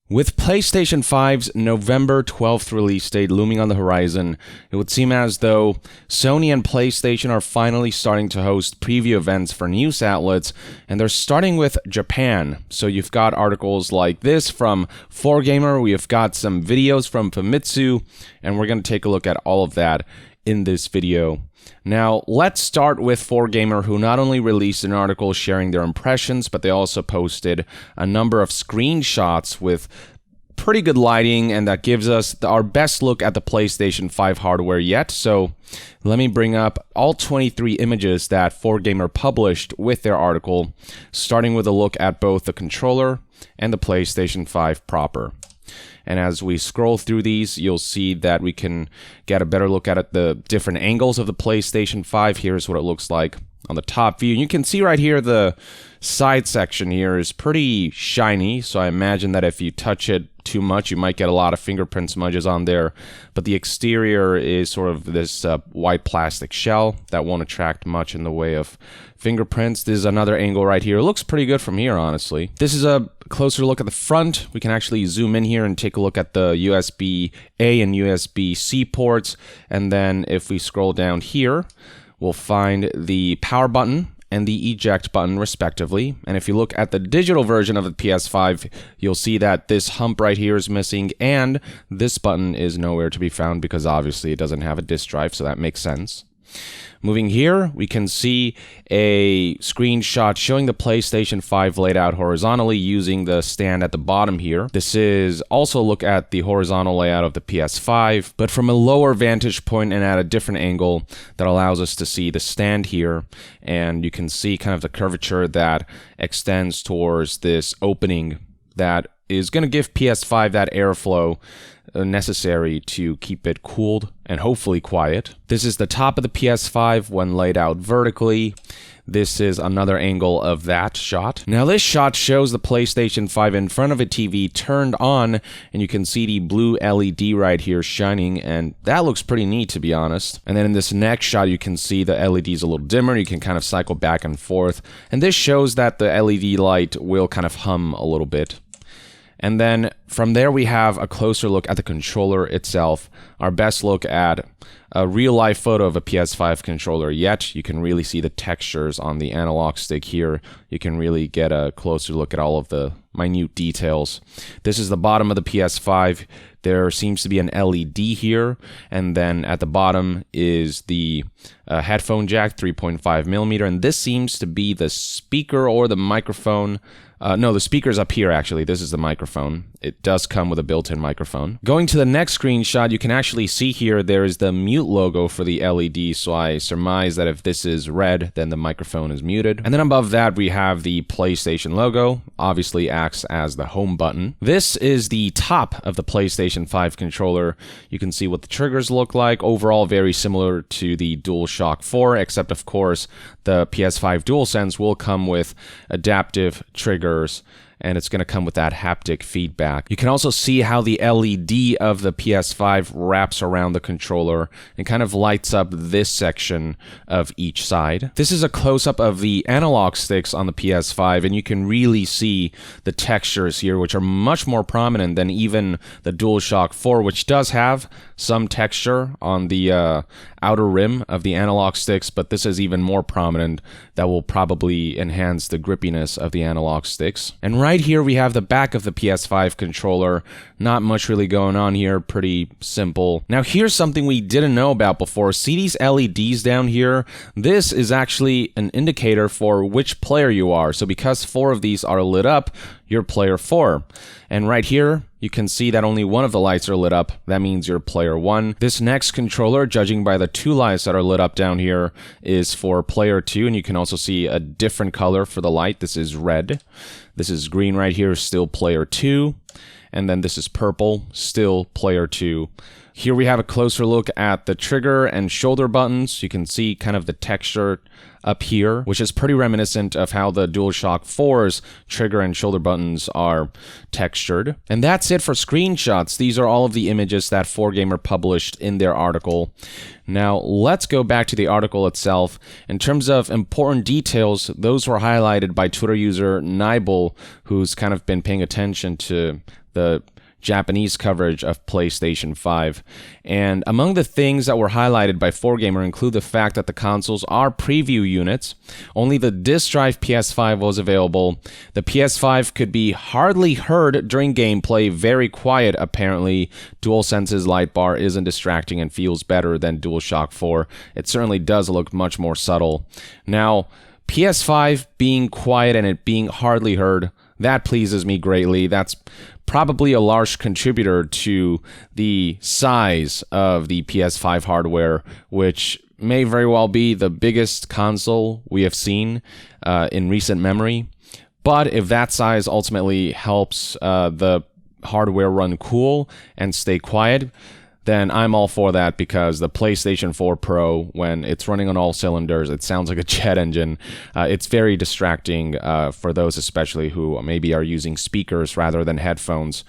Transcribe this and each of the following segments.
With PlayStation 5's November 12th release date looming on the horizon, it would seem as though Sony and PlayStation are finally starting to host preview events for news outlets, and they're starting with Japan. So you've got articles like this from 4Gamer, we've got some videos from Famitsu, and we're going to take a look at all of that in this video. Now, let's start with 4Gamer, who not only released an article sharing their impressions, but they also posted a number of screenshots with pretty good lighting, and that gives us our best look at the PlayStation 5 hardware yet. So let me bring up all 23 images that 4Gamer published with their article, starting with a look at both the controller and the PlayStation 5 proper. And as we scroll through these, you'll see that we can get a better look at the different angles of the PlayStation 5. Here's what it looks like on the top view. You can see right here the side section here is pretty shiny, so I imagine that if you touch it too much, you might get a lot of fingerprint smudges on there. But the exterior is sort of this white plastic shell that won't attract much in the way of fingerprints. This is another angle right here. It looks pretty good from here, honestly. This is a closer look at the front. We can actually zoom in here and take a look at the USB-A and USB-C ports. And then if we scroll down here, we'll find the power button and the eject button respectively. And if you look at the digital version of the PS5, you'll see that this hump right here is missing and this button is nowhere to be found because obviously it doesn't have a disk drive, so that makes sense. Moving here, we can see a screenshot showing the PlayStation 5 laid out horizontally using the stand at the bottom here. This is also a look at the horizontal layout of the PS5, but from a lower vantage point and at a different angle that allows us to see the stand here. And you can see kind of the curvature that extends towards this opening that is going to give PS5 that airflow necessary to keep it cooled and hopefully quiet. This is the top of the PS5 when laid out vertically. This is another angle of that shot. Now this shot shows the PlayStation 5 in front of a TV turned on, and you can see the blue LED right here shining, and that looks pretty neat, to be honest. And then in this next shot, you can see the LED is a little dimmer. You can kind of cycle back and forth, and this shows that the LED light will kind of hum a little bit. And then from there, we have a closer look at the controller itself, our best look at a real-life photo of a PS5 controller yet. You can really see the textures on the analog stick here. You can really get a closer look at all of the minute details. This is the bottom of the PS5. There seems to be an LED here, and then at the bottom is the headphone jack, 3.5mm, and this seems to be the speaker or the microphone. No, the speaker's up here, actually. This is the microphone. It does come with a built-in microphone. Going to the next screenshot, you can actually see here there is the mute logo for the LED, so I surmise that if this is red, then the microphone is muted. And then above that, we have the PlayStation logo, obviously acts as the home button. This is the top of the PlayStation 5 controller. You can see what the triggers look like. Overall, very similar to the DualShock 4, except, of course, the PS5 DualSense will come with adaptive triggers, and it's going to come with that haptic feedback. You can also see how the LED of the PS5 wraps around the controller and kind of lights up this section of each side. This is a close-up of the analog sticks on the PS5, and you can really see the textures here, which are much more prominent than even the DualShock 4, which does have some texture on the outer rim of the analog sticks, but this is even more prominent. That will probably enhance the grippiness of the analog sticks. And right here we have the back of the PS5 controller. Not much really going on here, pretty simple. Now here's something we didn't know about before. See these LEDs down here? This is actually an indicator for which player you are. So because 4 of these are lit up, you're player 4. And right here, you can see that only one of the lights are lit up. That means you're player 1. This next controller, judging by the 2 lights that are lit up down here, is for player 2. And you can also see a different color for the light. This is red. This is green right here, still player 2. And then this is purple, still player 2. Here we have a closer look at the trigger and shoulder buttons. You can see kind of the texture up here, which is pretty reminiscent of how the DualShock 4's trigger and shoulder buttons are textured. And that's it for screenshots. These are all of the images that 4Gamer published in their article. Now, let's go back to the article itself. In terms of important details, those were highlighted by Twitter user Nibel, who's kind of been paying attention to the Japanese coverage of PlayStation 5. And among the things that were highlighted by 4Gamer include the fact that the consoles are preview units. Only the disk drive PS5 was available. The PS5 could be hardly heard during gameplay, very quiet apparently. DualSense's light bar isn't distracting and feels better than DualShock 4. It certainly does look much more subtle. Now, PS5 being quiet and it being hardly heard, that pleases me greatly. That's probably a large contributor to the size of the PS5 hardware, which may very well be the biggest console we have seen in recent memory. But if that size ultimately helps the hardware run cool and stay quiet, then I'm all for that, because the PlayStation 4 Pro, when it's running on all cylinders, it sounds like a jet engine. It's very distracting for those especially who maybe are using speakers rather than headphones.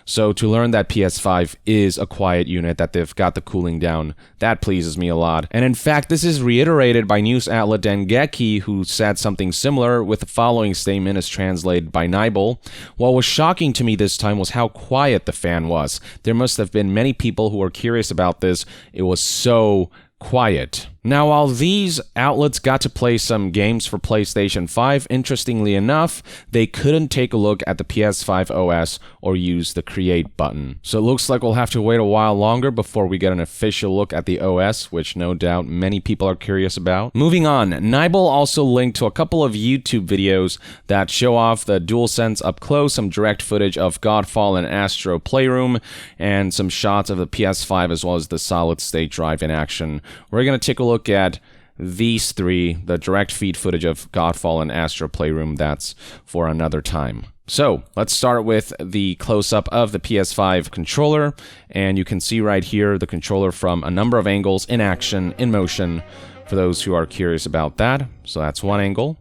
So to learn that PS5 is a quiet unit, that they've got the cooling down, that pleases me a lot. And in fact, this is reiterated by news outlet Dengeki, who said something similar with the following statement as translated by Nibel. What was shocking to me this time was how quiet the fan was. There must have been many people who were curious about this. It was so quiet. Now, while these outlets got to play some games for PlayStation 5, interestingly enough, they couldn't take a look at the PS5 OS or use the Create button. So it looks like we'll have to wait a while longer before we get an official look at the OS, which no doubt many people are curious about. Moving on, Nibel also linked to a couple of YouTube videos that show off the DualSense up close, some direct footage of Godfall and Astro Playroom, and some shots of the PS5 as well as the solid-state drive in action. We're going to take a look at these three, the direct feed footage of Godfall and Astro Playroom. That's for another time. So let's start with the close-up of the PS5 controller, and you can see right here the controller from a number of angles in action, in motion, for those who are curious about that. So that's one angle,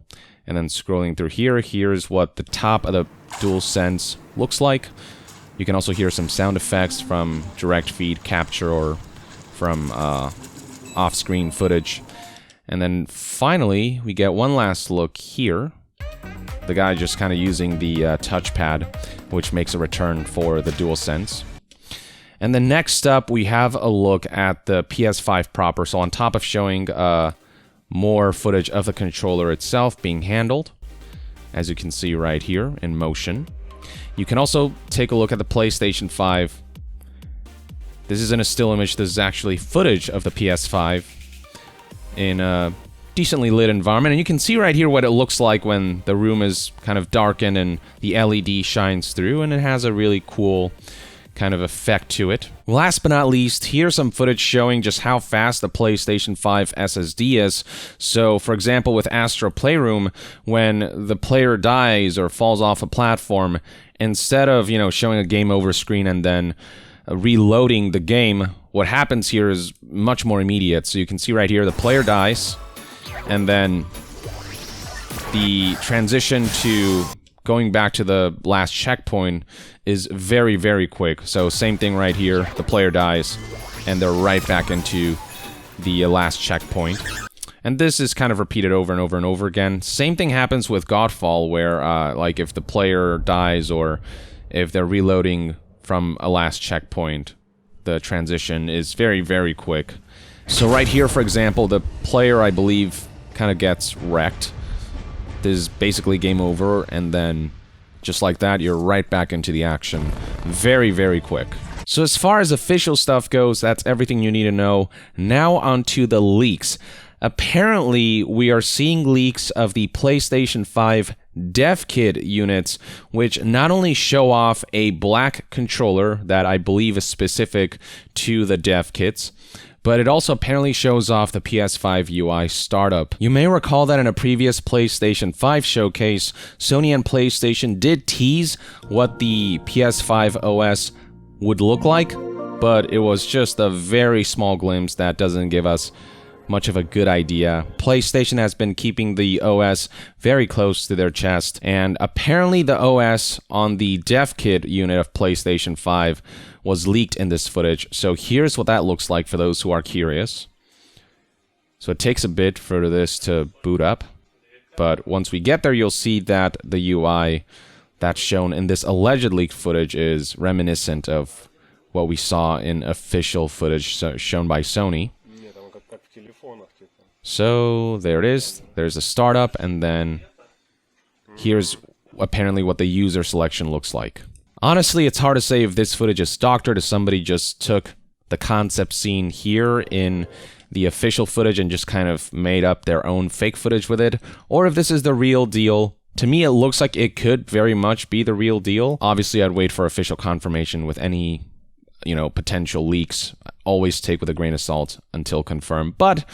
and then scrolling through here, here's what the top of the DualSense looks like. You can also hear some sound effects from direct feed capture or from off-screen footage. And then finally, we get one last look here. The guy just kind of using the touchpad, which makes a return for the DualSense. And then next up, we have a look at the PS5 proper. So on top of showing more footage of the controller itself being handled, as you can see right here in motion, you can also take a look at the PlayStation 5. This isn't a still image, this is actually footage of the PS5 in a decently lit environment. And you can see right here what it looks like when the room is kind of darkened and the LED shines through, and it has a really cool kind of effect to it. Last but not least, here's some footage showing just how fast the PlayStation 5 SSD is. So, for example, with Astro Playroom, when the player dies or falls off a platform, instead of, showing a game over screen and then reloading the game, what happens here is much more immediate. So you can see right here the player dies, and then the transition to going back to the last checkpoint is very, very quick. So same thing right here, the player dies, and they're right back into the last checkpoint. And this is kind of repeated over and over and over again. Same thing happens with Godfall, where like if the player dies or if they're reloading from a last checkpoint, the transition is very, very quick. So right here, for example, the player, I believe, kind of gets wrecked. This is basically game over, and then just like that, you're right back into the action. Very, very quick. So as far as official stuff goes, that's everything you need to know. Now onto the leaks. Apparently, we are seeing leaks of the PlayStation 5 dev kit units, which not only show off a black controller that I believe is specific to the dev kits, but it also apparently shows off the PS5 UI startup. You may recall that in a previous PlayStation 5 showcase, Sony and PlayStation did tease what the PS5 OS would look like, but it was just a very small glimpse that doesn't give us much of a good idea. PlayStation has been keeping the OS very close to their chest, and apparently the OS on the dev kit unit of PlayStation 5 was leaked in this footage. So here's what that looks like for those who are curious. So it takes a bit for this to boot up, but once we get there, you'll see that the UI that's shown in this alleged leaked footage is reminiscent of what we saw in official footage shown by Sony. So there it is. There's a startup, and then here's apparently what the user selection looks like. Honestly, it's hard to say if this footage is doctored, if somebody just took the concept scene here in the official footage and just kind of made up their own fake footage with it, or if this is the real deal. To me, it looks like it could very much be the real deal. Obviously, I'd wait for official confirmation with any, potential leaks. Always take with a grain of salt until confirmed. But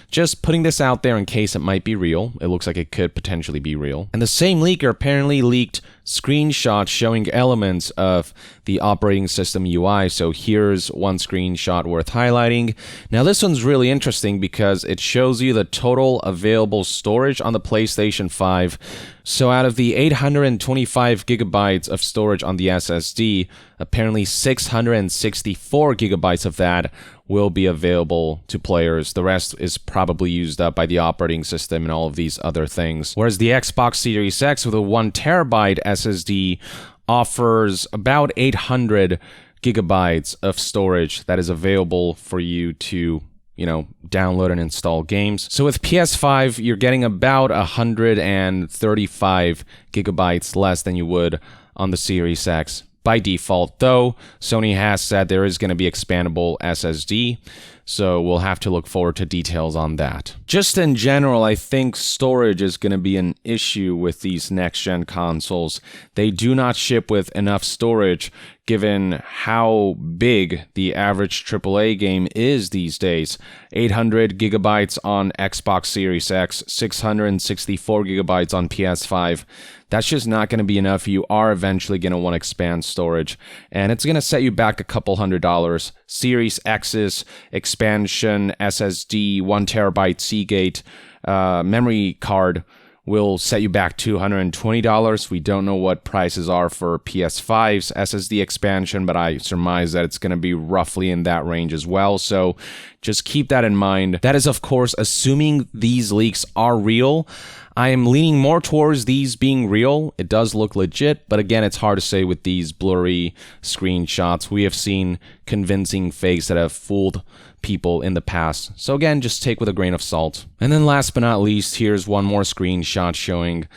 just putting this out there in case it might be real. It looks like it could potentially be real. And the same leaker apparently leaked screenshots showing elements of the operating system UI. So here's one screenshot worth highlighting. Now this one's really interesting because it shows you the total available storage on the PlayStation 5. So out of the 825 gigabytes of storage on the SSD, apparently 664 gigabytes of that will be available to players. The rest is probably used up by the operating system and all of these other things. Whereas the Xbox Series X with a 1 terabyte SSD offers about 800 gigabytes of storage that is available for you to download and install games. So with PS5, you're getting about 135 gigabytes less than you would on the Series X by default, though Sony has said there is going to be expandable SSD, so we'll have to look forward to details on that. Just in general, I think storage is going to be an issue with these next-gen consoles. They do not ship with enough storage given how big the average AAA game is these days. 800 gigabytes on Xbox Series X, 664 gigabytes on PS5. That's just not going to be enough. You are eventually going to want to expand storage, and it's going to set you back a couple $100. Series X's expansion SSD 1 terabyte Seagate memory card will set you back $220. We don't know what prices are for PS5's SSD expansion, but I surmise that it's going to be roughly in that range as well. So just keep that in mind. That is, of course, assuming these leaks are real. I am leaning more towards these being real. It does look legit, but again, it's hard to say with these blurry screenshots. We have seen convincing fakes that have fooled people in the past. So again, just take with a grain of salt. And then last but not least, here's one more screenshot showing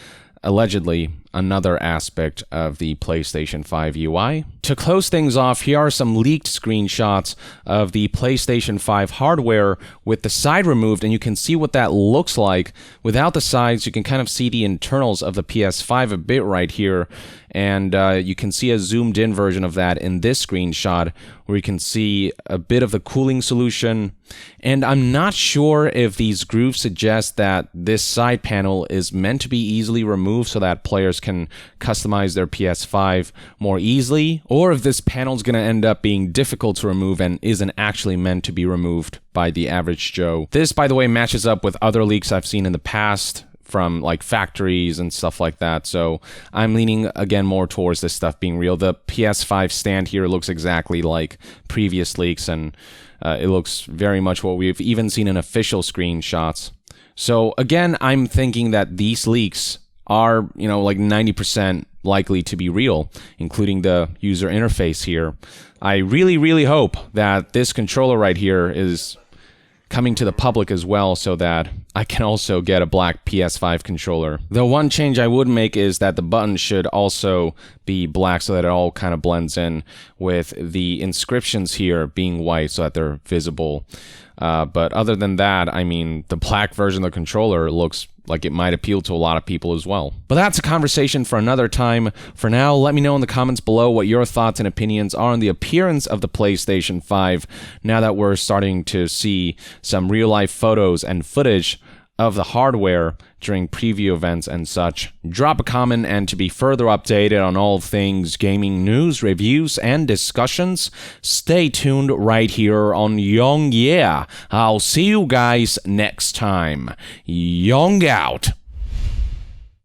allegedly another aspect of the PlayStation 5 UI. To close things off, here are some leaked screenshots of the PlayStation 5 hardware with the side removed, and you can see what that looks like. Without the sides, you can kind of see the internals of the PS5 a bit right here, and you can see a zoomed in version of that in this screenshot where you can see a bit of the cooling solution. And I'm not sure if these grooves suggest that this side panel is meant to be easily removed so that players can customize their PS5 more easily, or if this panel is going to end up being difficult to remove and isn't actually meant to be removed by the average Joe. This, by the way, matches up with other leaks I've seen in the past from like factories and stuff like that. So I'm leaning again more towards this stuff being real. The PS5 stand here looks exactly like previous leaks, and it looks very much what we've even seen in official screenshots. So again, I'm thinking that these leaks are, like 90% likely to be real, including the user interface here. I really, really hope that this controller right here is coming to the public as well, so that I can also get a black PS5 controller. The one change I would make is that the buttons should also be black so that it all kind of blends in with the inscriptions here being white so that they're visible. But other than that, I mean, the black version of the controller looks like it might appeal to a lot of people as well. But that's a conversation for another time. For now, let me know in the comments below what your thoughts and opinions are on the appearance of the PlayStation 5 now that we're starting to see some real-life photos and footage of the hardware during preview events and such. Drop a comment, and to be further updated on all things gaming news, reviews, and discussions, stay tuned right here on Young Yeah. I'll see you guys next time. Young out.